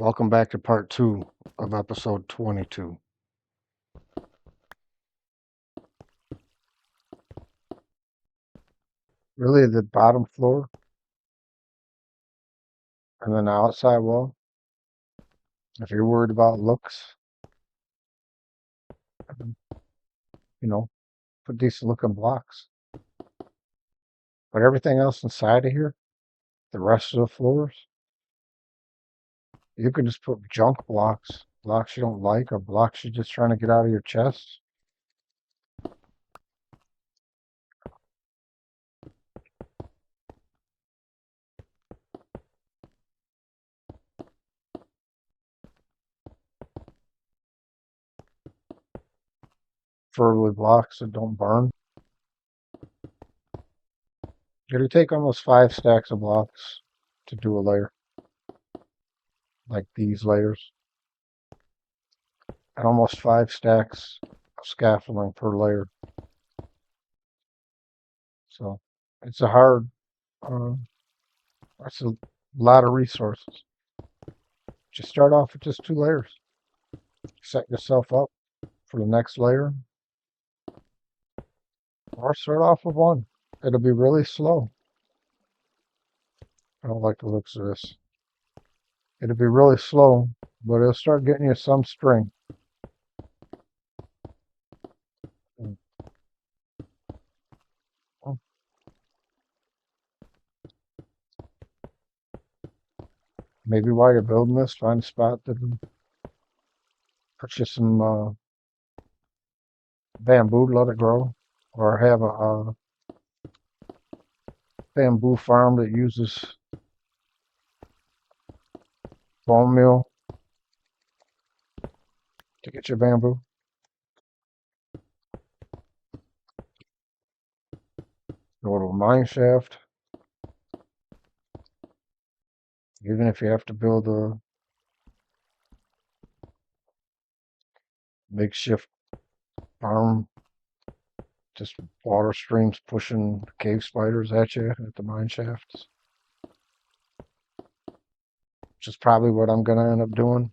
Welcome back to part 2 of episode 22. Really, the bottom floor and then the outside wall. If you're worried about looks, you know, put decent looking blocks. But everything else inside of here, the rest of the floors, you can just put junk blocks, blocks you don't like, or blocks you're just trying to get out of your chest. Preferably blocks that don't burn. It'll take almost 5 stacks of blocks to do a layer, like these layers, and almost 5 stacks of scaffolding per layer. So it's a hard, that's a lot of resources. Just start off with just 2 layers. Set yourself up for the next layer, or start off with 1. It'll be really slow. I don't like the looks of this. It'll be really slow, but it'll start getting you some string. Maybe while you're building this, find a spot that put you some bamboo, let it grow, or have a bamboo farm that uses bone meal to get your bamboo. Go to a mine shaft. Even if you have to build a makeshift farm, just water streams pushing cave spiders at you at the mine shafts, which is probably what I'm going to end up doing.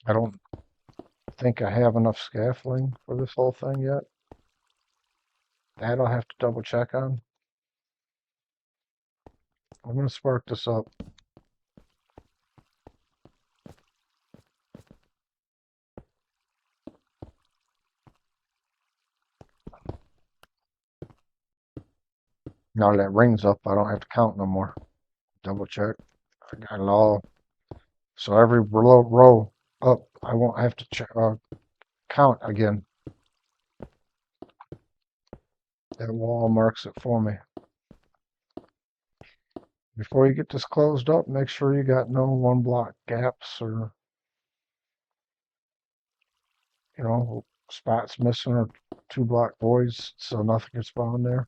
I don't think I have enough scaffolding for this whole thing yet. That I'll have to double check on. I'm going to spark this up. Now that ring's up, I don't have to count no more. Double check. I got it all. So every row up, I won't have to count again. That wall marks it for me. Before you get this closed up, make sure you got no 1 block gaps or, spots missing or 2 block voids, so nothing can spawn there.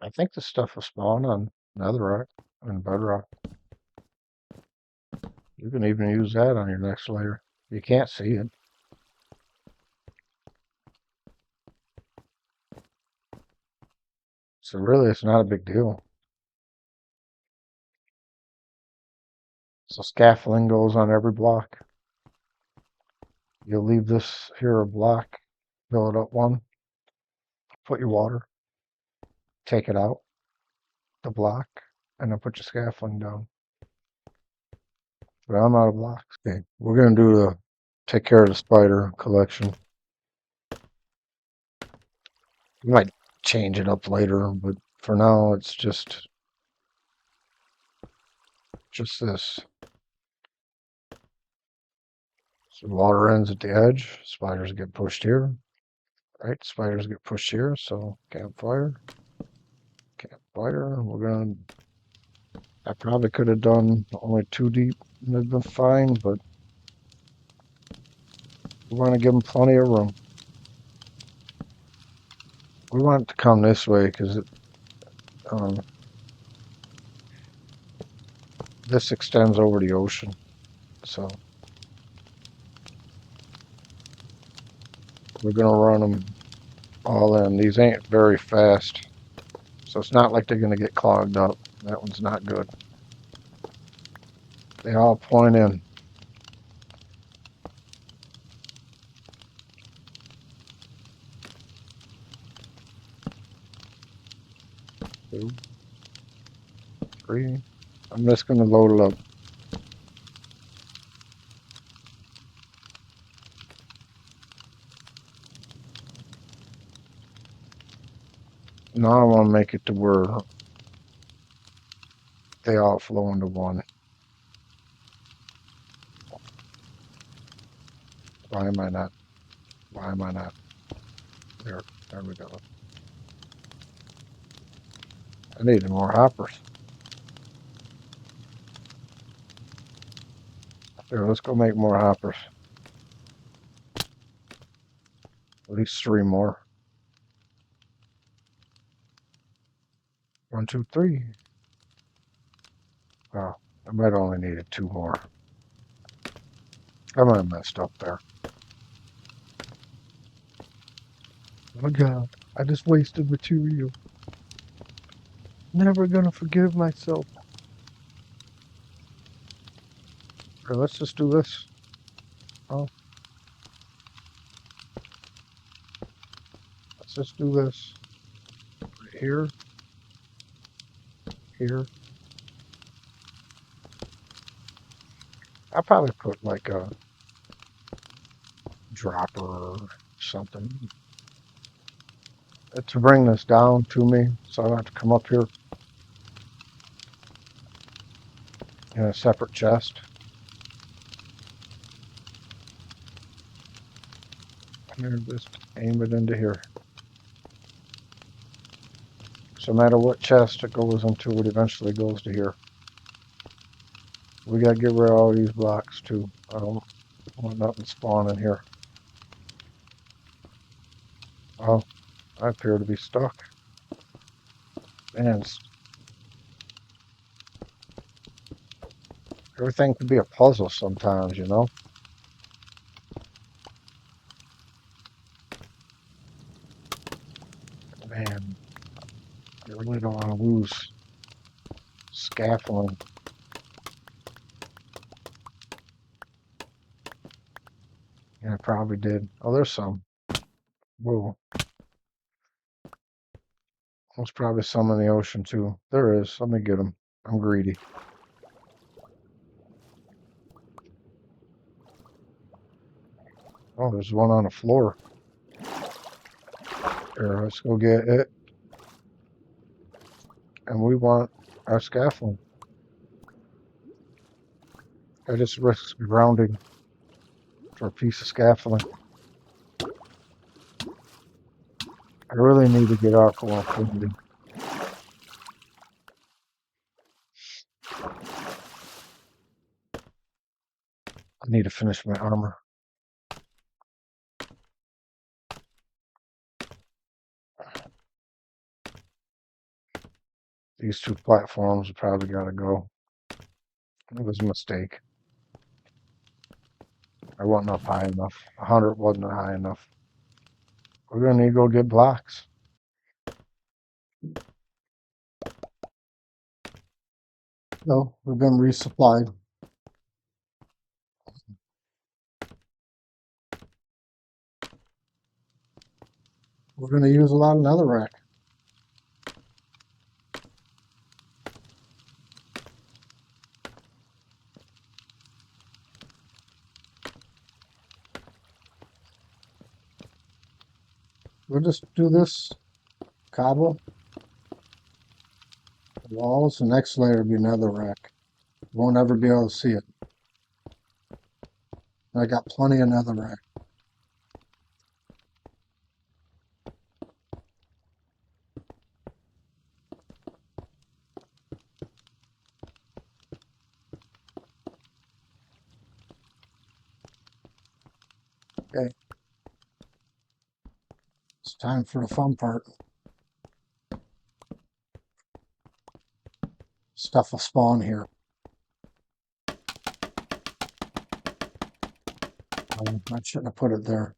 I think this stuff will spawn on netherrack and bedrock. You can even use that on your next layer. You can't see it. So really, it's not a big deal. So scaffolding goes on every block. You'll leave this here a block, fill it up 1, put your water, take it out, the block, and then put your scaffolding down. But I'm out of blocks. Okay, we're gonna do the take care of the spider collection. You might change it up later, but for now it's just this. So water ends at the edge, spiders get pushed here. Right, spiders get pushed here, so campfire. I probably could have done only 2 deep and it'd been fine, but We want to give them plenty of room. We want it to come this way because this extends over the ocean. So we're going to run them all in. These ain't very fast, so it's not like they're going to get clogged up. That one's not good. They all point in. Two, three. I'm just going to load it up. Now I want to make it to where they all flow into one. Why am I not? Why am I not? There we go. I needed more hoppers. Here, let's go make more hoppers. At least 3 more. 1, 2, 3. Oh, I might only needed 2 more. I might have messed up there. Oh my God, I just wasted material. Never gonna forgive myself. Here, let's just do this. Oh, let's just do this. Here, here. I'll probably put like a dropper or something to bring this down to me, so I don't have to come up here in a separate chest. And just aim it into here. So no matter what chest it goes into, it eventually goes to here. We gotta get rid of all these blocks too. I don't want nothing spawning here. Oh, I appear to be stuck. Man, everything can be a puzzle sometimes, you know? Man, I really don't want to lose scaffolding. Yeah, I probably did. Oh, there's some. Whoa. There's probably some in the ocean too. There is. Let me get them. I'm greedy. Oh, there's one on the floor. Here, let's go get it. And we want our scaffolding. I just risked grounding for a piece of scaffolding. I really need to get Aqua Affinity. I need to finish my armor. These 2 platforms are probably gotta go. It was a mistake. I wasn't up high enough. 100 wasn't high enough. We're gonna need to go get blocks. No, we've been resupplied. We're gonna use a lot of netherrack. We'll just do this cobble walls. The next layer will be netherrack. Won't ever be able to see it. I got plenty of netherrack. Okay, Time for the fun part. Stuff will spawn here. I shouldn't have put it there.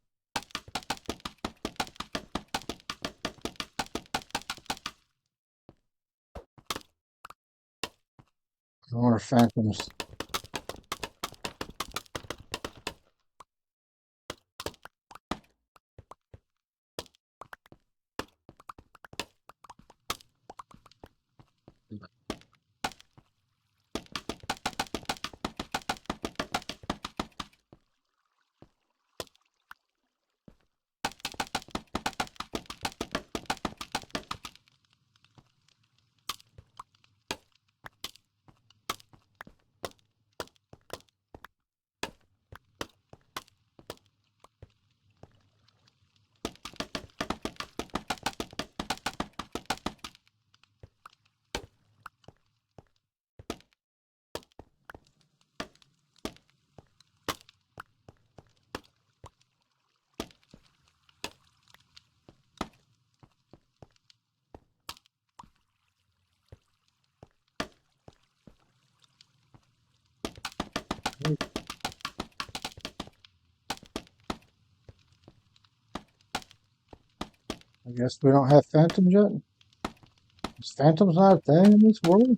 I wonder if phantoms. I guess we don't have phantoms yet. Is phantoms not a thing in this world?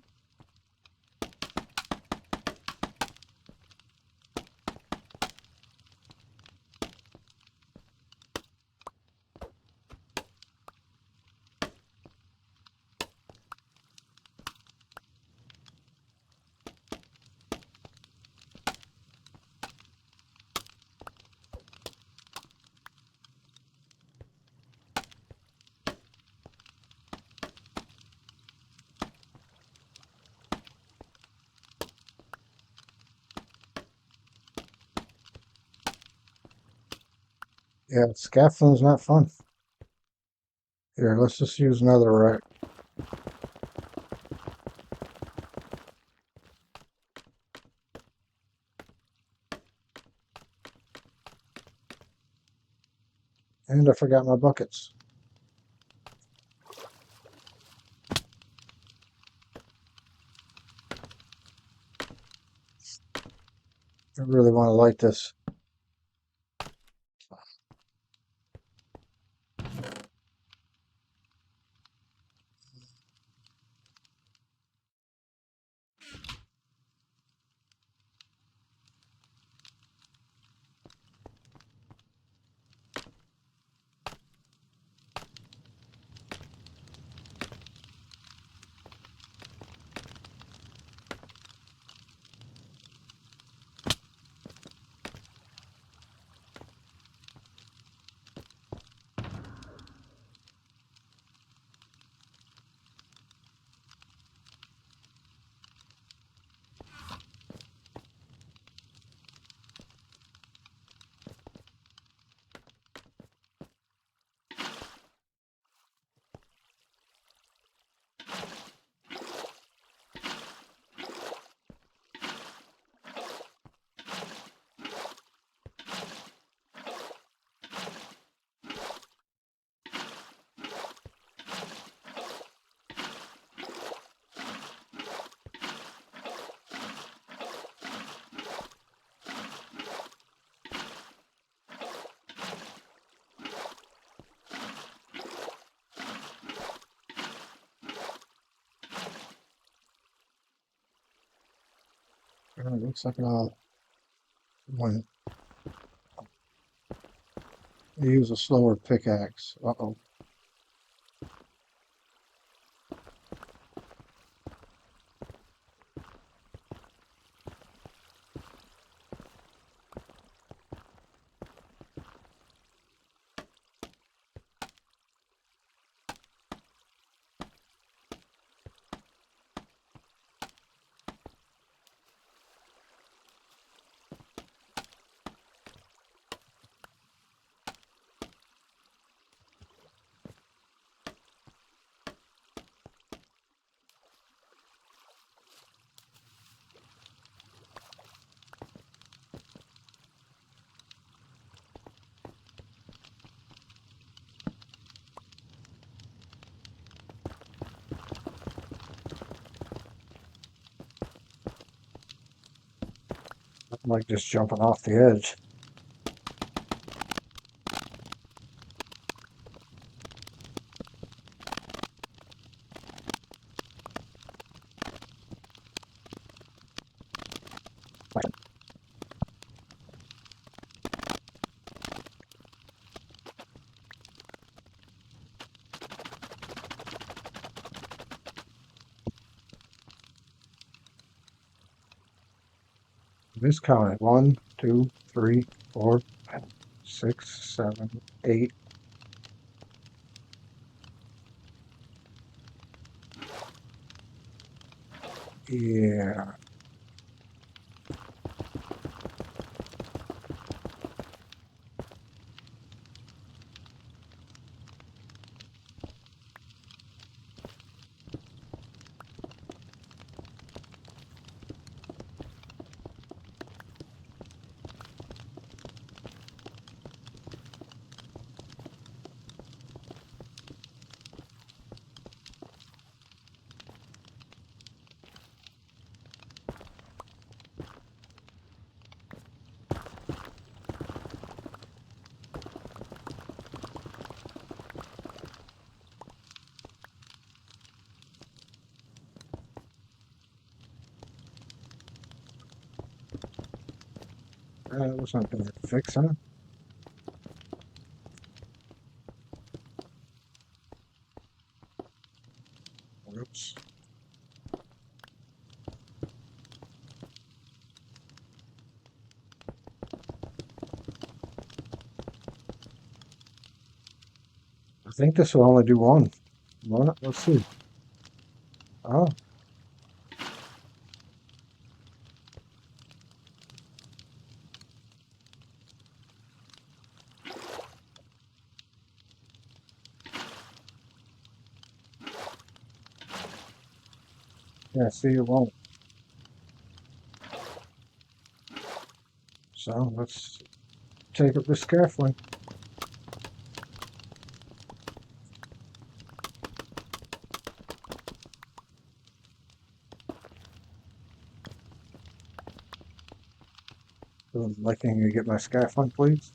Yeah, scaffolding's not fun. Here, let's just use another rack. And I forgot my buckets. I really want to light this. It looks like it all went. Use a slower pickaxe. Uh-oh. Like just jumping off the edge. Just counted 1, 2, 3, 4, 5, 6, 7, 8. Yeah. That was not going to fix, huh? Oops. I think this will only do one. What? Let's see. Oh, yeah, see, it won't. So let's take up this carefully. Like, can you get my scaffolding, please?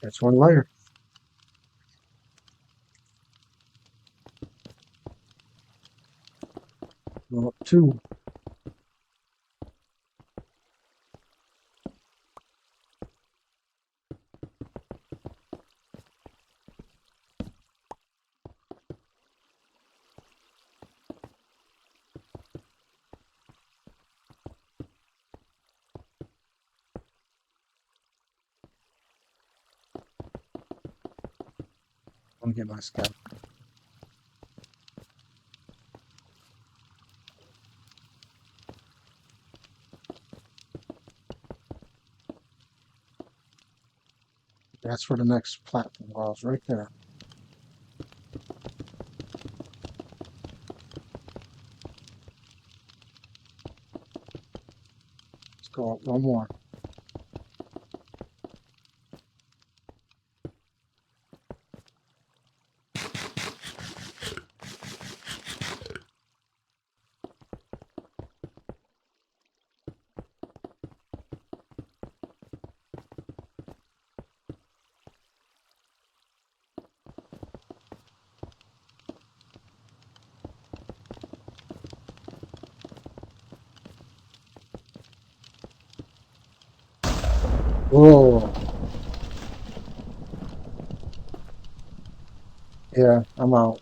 That's one layer. Well, two. Let me get my scaffolding. That's for the next platform walls right there. Let's go up one more. Whoa. Yeah, I'm out.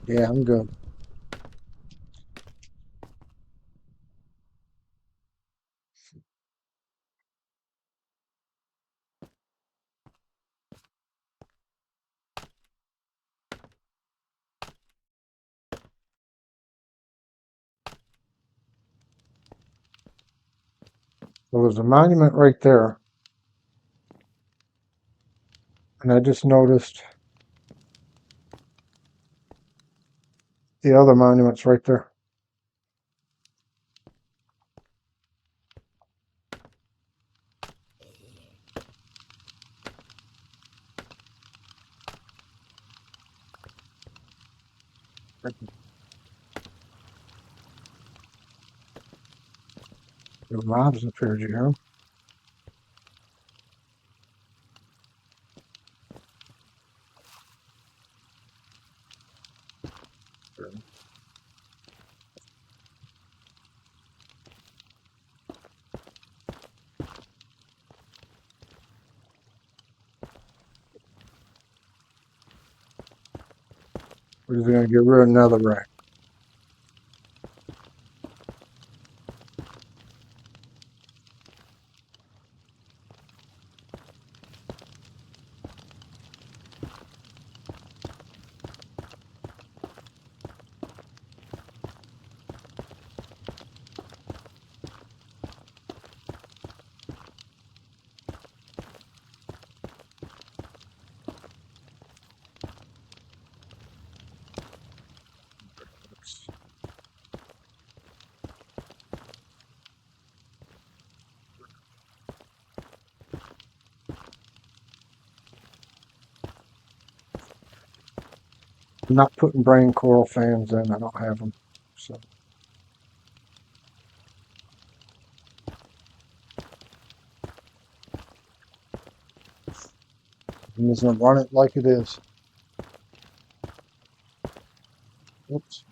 Yeah, I'm good. So there's a monument right there. And I just noticed the other monument's right there. The mobs appeared, you hear 'em? We're just gonna get rid of another rack. I'm not putting brain coral fans in. I don't have them. So I'm just gonna run it like it is. Oops.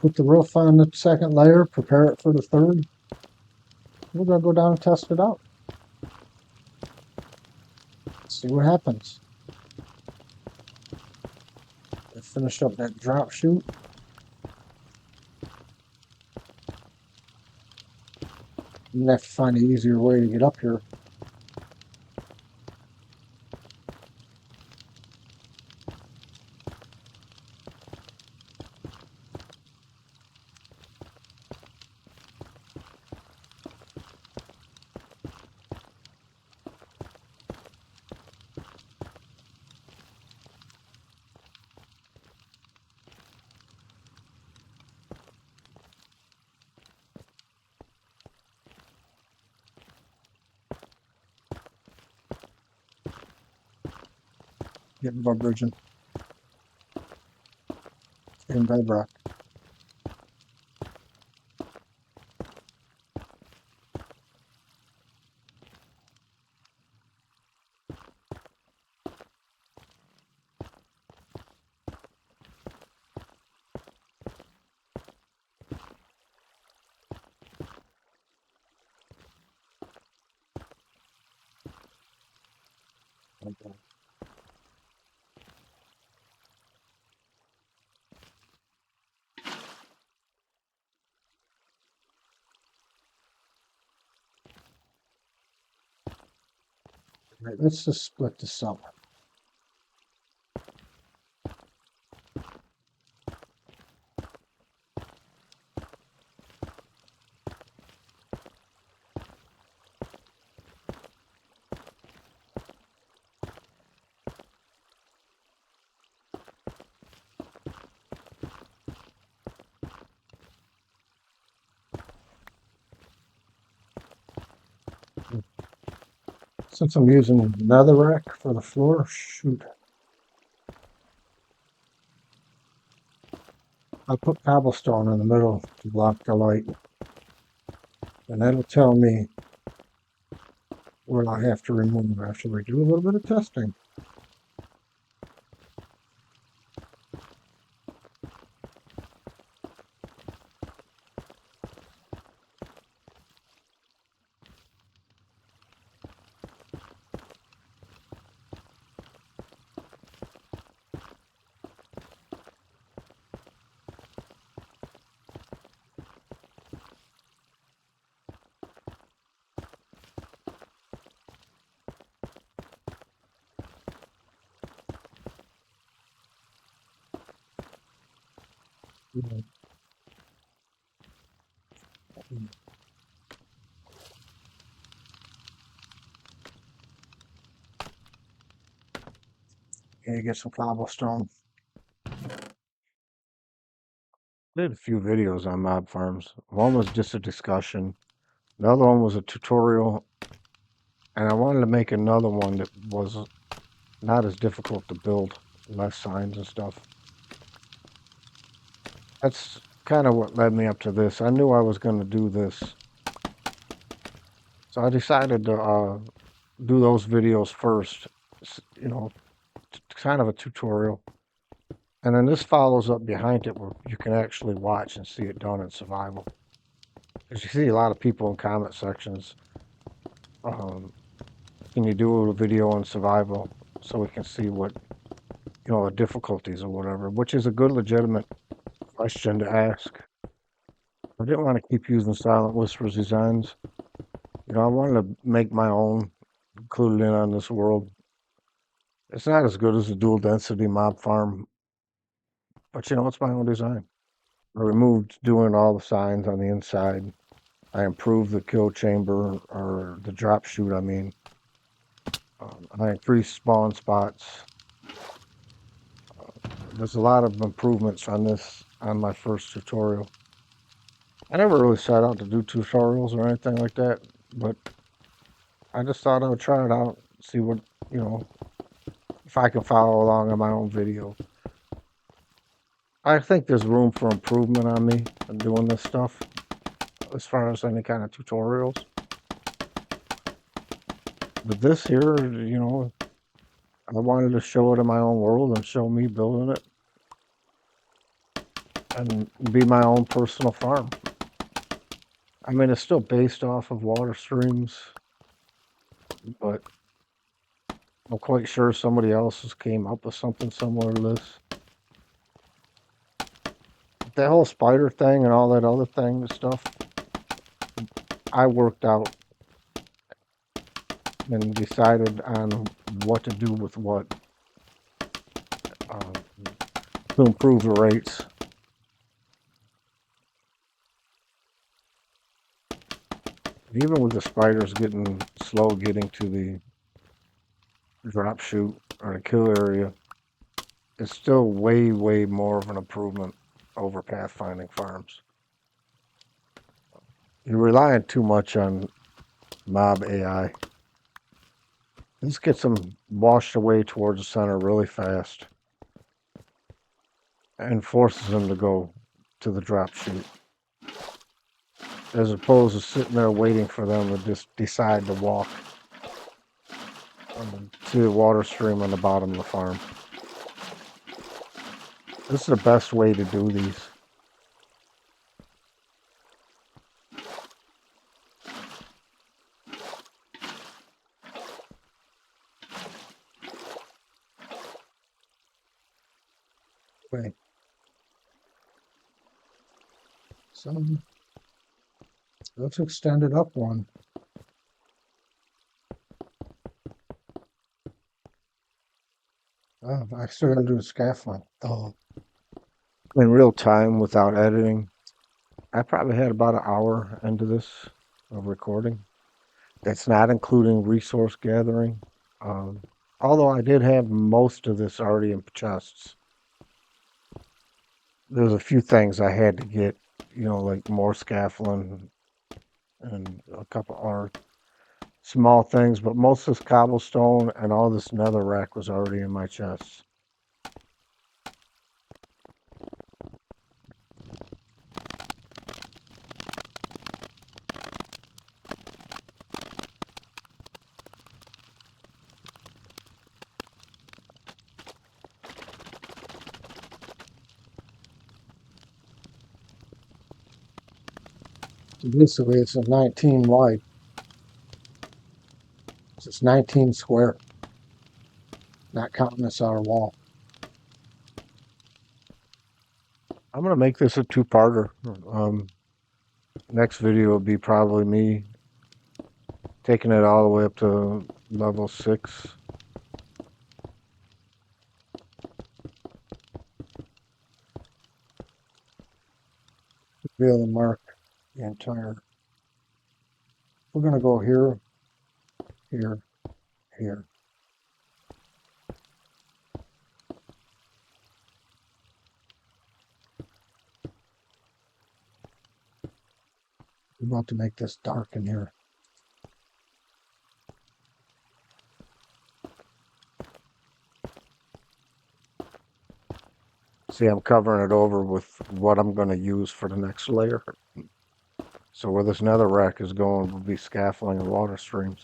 Put the roof on the second layer, prepare it for the third. We're gonna go down and test it out. See what happens. I finish up that drop chute. I'm gonna have to find an easier way to get up here. Getting our bridging in bedrock. Right, let's just split this up. Since I'm using netherrack for the floor, shoot. I put cobblestone in the middle to block the light. And that'll tell me what I have to remove after we do a little bit of testing. Yeah, get some cobblestone. Did a few videos on mob farms. One was just a discussion. The other one was a tutorial, and I wanted to make another one that was not as difficult to build, less signs and stuff. That's kind of what led me up to this. I knew I was going to do this, so I decided to do those videos first. You know, kind of a tutorial, and then this follows up behind it where you can actually watch and see it done in survival. Because you see a lot of people in comment sections. Can you do a video on survival so we can see what the difficulties or whatever, which is a good legitimate question to ask. I didn't want to keep using Silent Whispers designs. I wanted to make my own, included in on this world. It's not as good as the dual density mob farm, but it's my own design. I removed doing all the signs on the inside. I improved the kill chamber, or the drop chute, I mean. I increased spawn spots. There's a lot of improvements on this, on my first tutorial. I never really set out to do tutorials or anything like that, but I just thought I would try it out, see what, if I can follow along on my own video. I think there's room for improvement on me in doing this stuff as far as any kind of tutorials. But this here, I wanted to show it in my own world and show me building it and be my own personal farm. I mean, it's still based off of water streams, but I'm quite sure somebody else has came up with something similar to this. That whole spider thing and all that other thing and stuff, I worked out and decided on what to do with what to improve the rates. Even with the spiders getting slow getting to the drop chute or the kill area, it's still way, way more of an improvement over pathfinding farms. You're relying too much on mob AI. This gets them washed away towards the center really fast and forces them to go to the drop chute, as opposed to sitting there waiting for them to just decide to walk to the water stream on the bottom of the farm. This is the best way to do these. Wait. Let's extend it up one. Oh, I still gotta do the scaffolding. Oh. In real time without editing, I probably had about an hour into this of recording. That's not including resource gathering. Although I did have most of this already in chests. There's a few things I had to get, like more scaffolding and a couple other small things, but most of this cobblestone and all this netherrack was already in my chests. So basically, it's a 19 wide. So it's 19 square, not counting this outer wall. I'm going to make this a two-parter. Next video will be probably me taking it all the way up to level 6. Be able to mark the entire. We're going to go here, here, here. We're about to make this dark in here. See, I'm covering it over with what I'm going to use for the next layer. So where this nether rack is going will be scaffolding and water streams.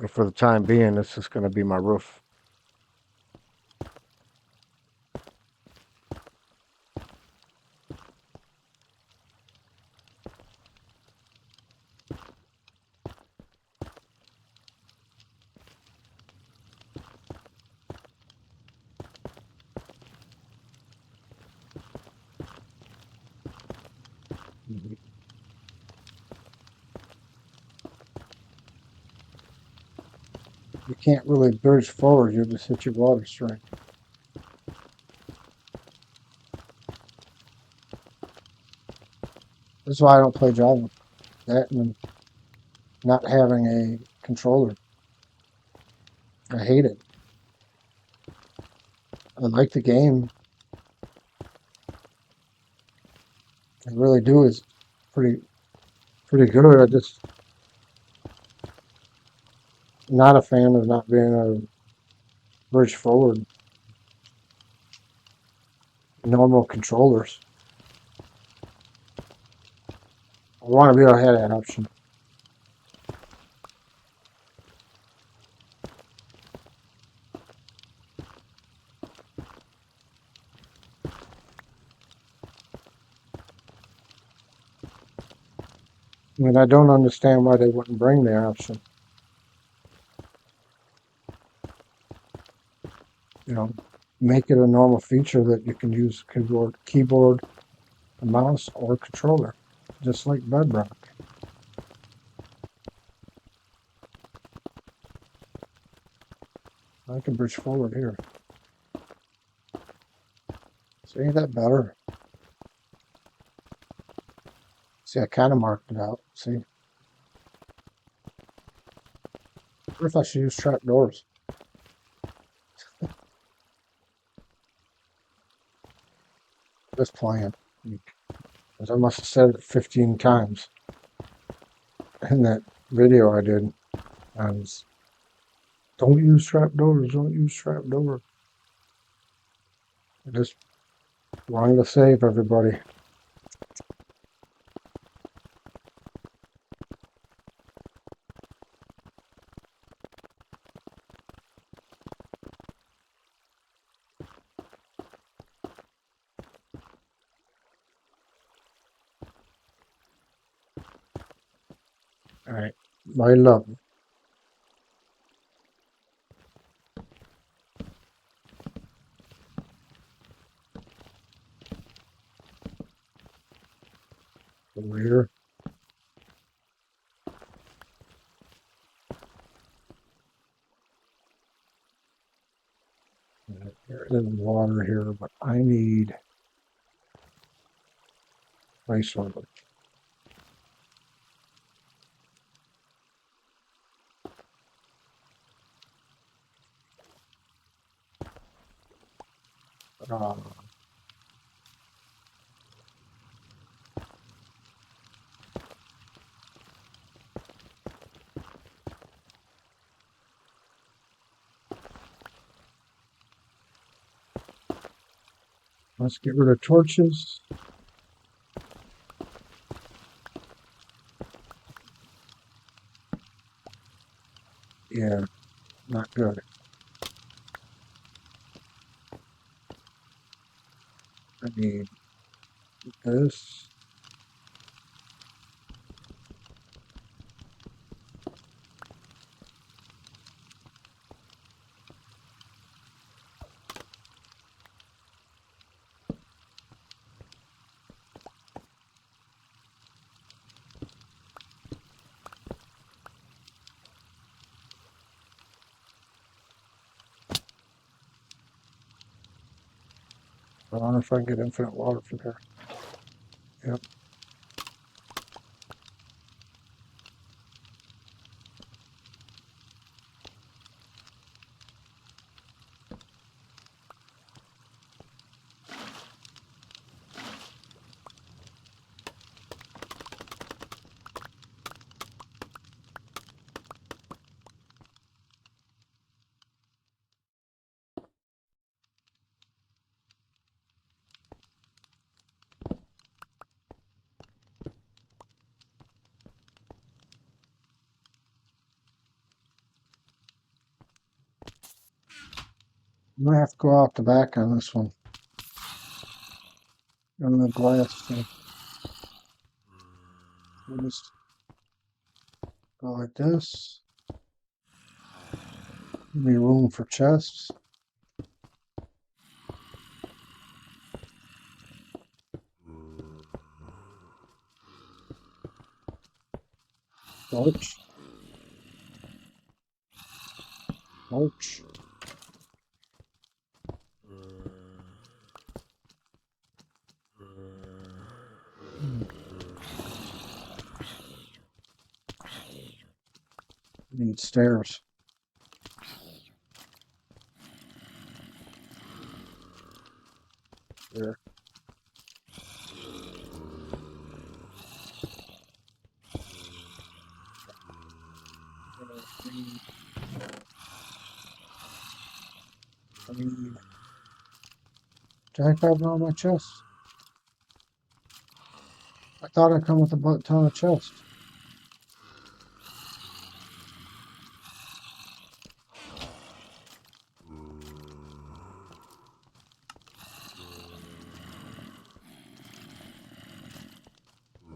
But for the time being, this is going to be my roof. You can't really bridge forward, you just hit your water stream. That's why I don't play Java. That and not having a controller. I hate it. I like the game. I really do. It's pretty good. I just not a fan of not being able to bridge forward normal controllers. I want to be able to have that option. I mean, I don't understand why they wouldn't bring the option. You know, make it a normal feature that you can use keyboard, a mouse, or controller, just like Bedrock. I can bridge forward here. So ain't that better? See, I kind of marked it out. See? What if I should use trapdoors? Just playing. Because I must have said it 15 times in that video I did. Don't use trapdoors, don't use trapdoors. I just wanted to save everybody. Alright, light up. Over here. There is water here, but I need placeholder. Let's get rid of torches. Yeah, not good. I need this. I wonder if I can get infinite water from here. Yep. I'm gonna have to go out the back on this one. On the glass thing. We'll just go like this. Give me room for chests. Torch. Torch. Need stairs. There. Did I grab all my chests? I thought I come with a ton of chests.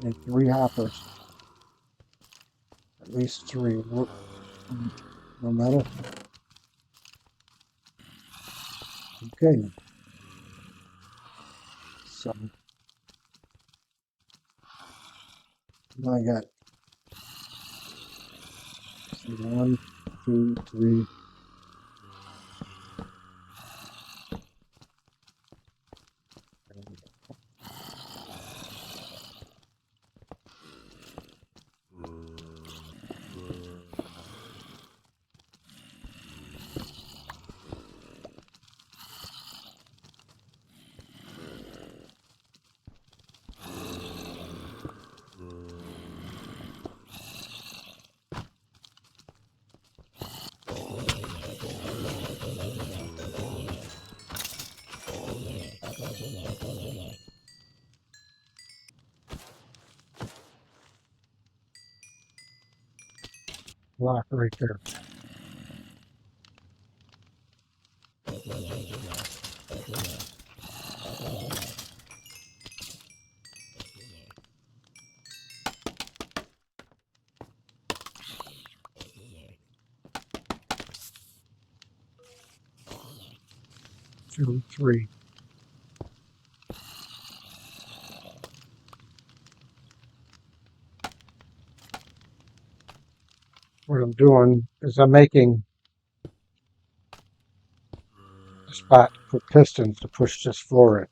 Need 3 hoppers. At least 3. No metal. Okay. So now I got 1, 2, 3. Block right there. Two, 3. What I'm doing is I'm making a spot to put pistons to push this floor in.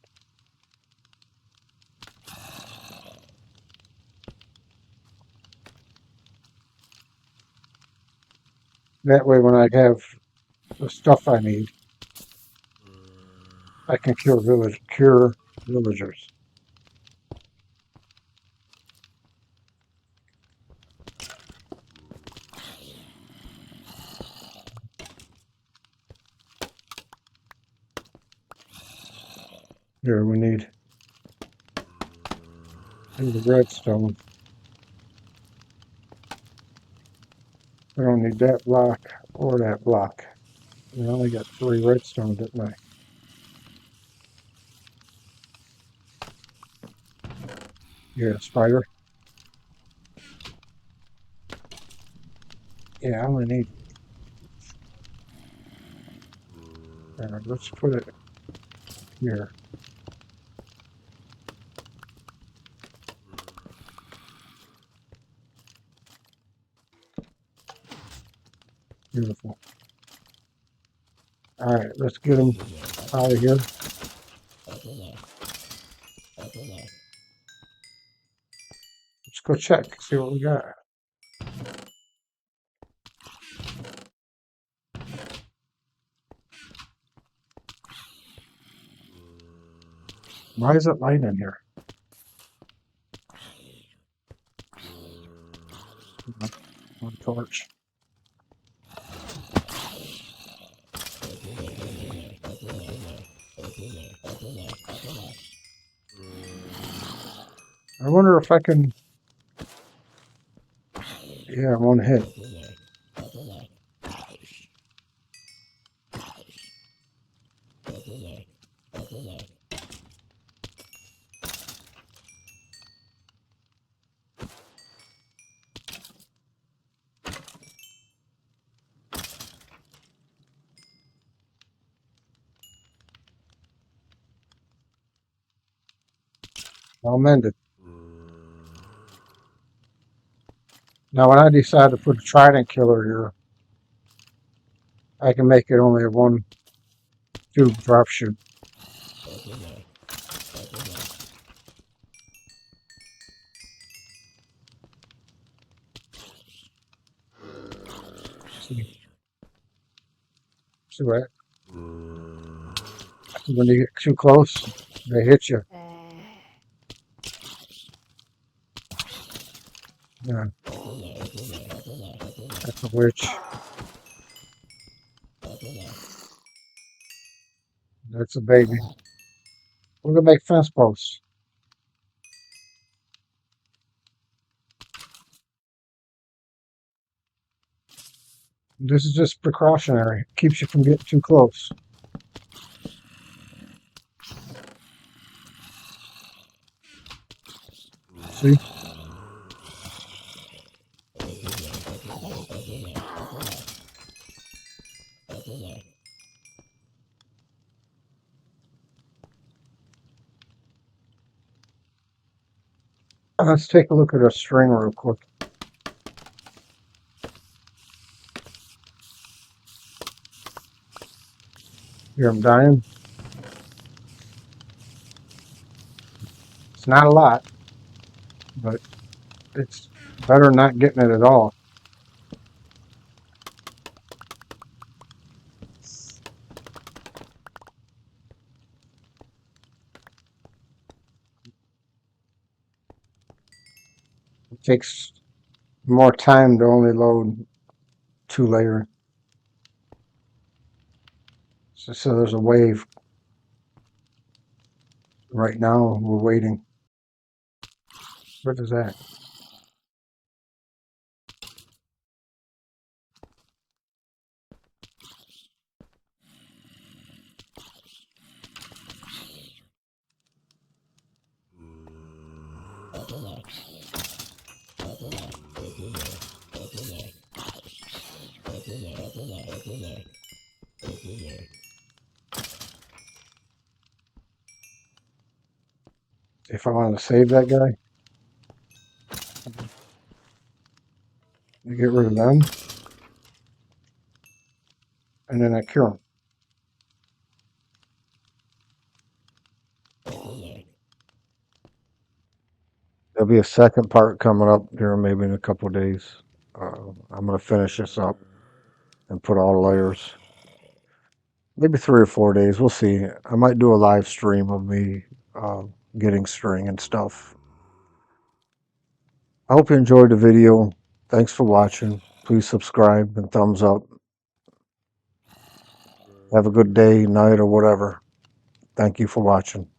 That way when I have the stuff I need, I can cure villagers. Here we need the redstone. I don't need that block or that block. I only got 3 redstone, didn't I? Yeah, spider. Yeah, I only need. Let's put it here. Beautiful. All right, let's get them out of here. go check, see what we got. Why is it light in here? One torch. I wonder if I can. Yeah, one hit. I'll mend it. Now, when I decide to put a trident killer here, I can make it only a 1-tube drop shoot. See what? When you get too close, they hit you. Yeah. That's a witch. That's a baby. We're gonna make fence posts. This is just precautionary. Keeps you from getting too close. See? Let's take a look at our string real quick. Here, I'm dying. It's not a lot, but it's better than not getting it at all. It takes more time to only load 2 layers. So there's a wave. Right now, we're waiting. What is that? If I want to save that guy, you get rid of them, and then I cure him. There'll be a second part coming up here maybe in a couple of days. I'm going to finish this up and put all the layers. Maybe 3 or 4 days. We'll see. I might do a live stream of me getting string and stuff. I hope you enjoyed the video. Thanks for watching. Please subscribe and thumbs up. Have a good day, night, or whatever. Thank you for watching.